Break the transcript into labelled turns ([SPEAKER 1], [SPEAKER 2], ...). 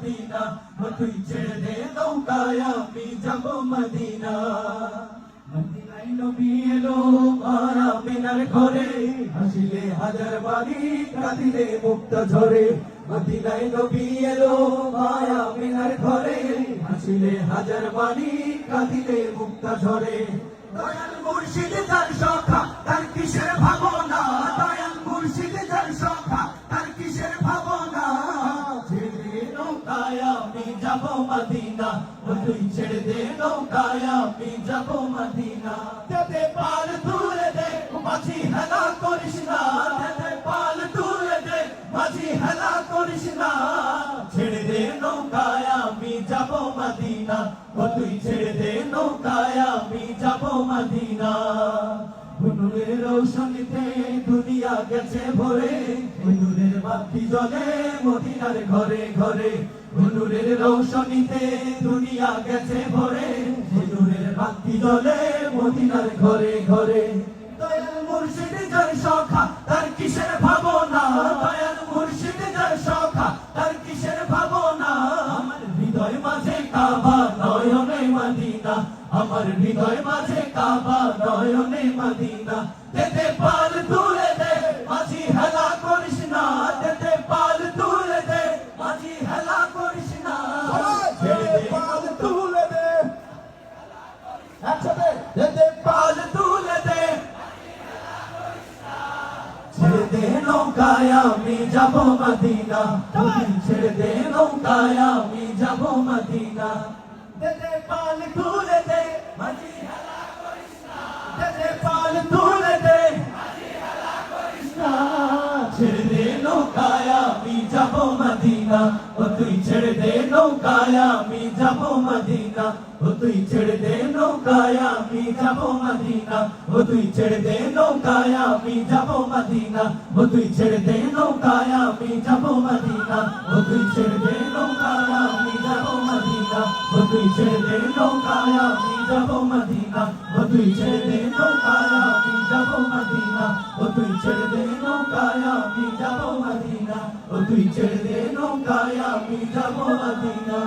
[SPEAKER 1] Medina, ও তুই ছেড়ে দে নৌকায় আমি যাব মদিনা। মদিনায় নবী এলো মারা মিনার ঘরে, হাসিলে হাজার বাড়ি কাঁদিলে মুক্তা ঝরে। মদিনায় নবী এলো মায়া মিনার ঘরে, হাসিলে হাজার বাড়ি কাঁদিলে মুক্তা ঝরে। দয়াল মুর্শিদ যার সখা তার কিসের ভাবনা, দয়াল মুর্শিদ যার সখা তার কিসের ভাবনা। ছেড়ে দে নৌকায় আমি যাব মদিনা, ও তুই ছেড়ে দে নৌকায় আমি যাব মদিনা। তেতে পাল তুলে দে মাঝি হেলা করিস না, তেতে পাল তুলে দে মাঝি হেলা করিস না। ছেড়ে দে নৌকায় আমি যাব মদিনা, ও তুই ছেড়ে দে নৌকায় আমি যাব মদিনা। নূরের রৌশনীতে দুনিয়া গেছে ভরে, নূরের বাতি জ্বলে মদিনার ঘরে ঘরে। নূরের রৌশনীতে দুনিয়া গেছে ভরে, নূরের বাতি জ্বলে মদিনার ঘরে ঘরে। দয়াল মুর্শিদ যার সখা তার কিসের ভাবনা, দয়াল মুর্শিদ যার সখা তার কিসের ভাবনা। আমার হৃদয় মাঝে কাবা নয়নে মদিনা, আমার হৃদয় মাঝে কাবা নয়নে মদিনা। তেতে পাল তুলে দে মাঝি হেলা করিস না, তেতে পাল তুলে দে মাঝি হেলা করিস না। ছেড়ে দে পাল তুলে দে, একসাথে তেতে পাল তুলে দে। ছেড়ে দে নৌকায় আমি যাব মদিনা, তুই ছেড়ে দে নৌকায় আমি যাব মদিনা। তেতে পাল তুলে দে মাঝি হেলা করিস না, তেতে পাল তুলে দে মাঝি হেলা করিস না। ছেড়ে দে নৌকায় আমি যাব মদিনা, ও তুই ছেড়ে দে নৌকায় আমি যাব মদিনা। ও তুই ছেড়ে দে নৌকায় আমি যাব মদিনা, ও তুই ছেড়ে দে নৌকায় আমি যাব মদিনা। ও তুই ছেড়ে দে নৌকায় আমি যাব মদিনা, ও তুই ছেড়ে দে নৌকায় আমি যাব মদিনা। ও তুই ছেড়ে দে নৌকায় আমি যাব মদিনা, ও তুই ছেড়ে দে নৌকায় আমি যাব মদিনা। ও তুই ছেড়ে দে নৌকায় আমি যাব মদিনা, ও তুই ছেড়ে দে নৌকায় আমি যাব মদিনা।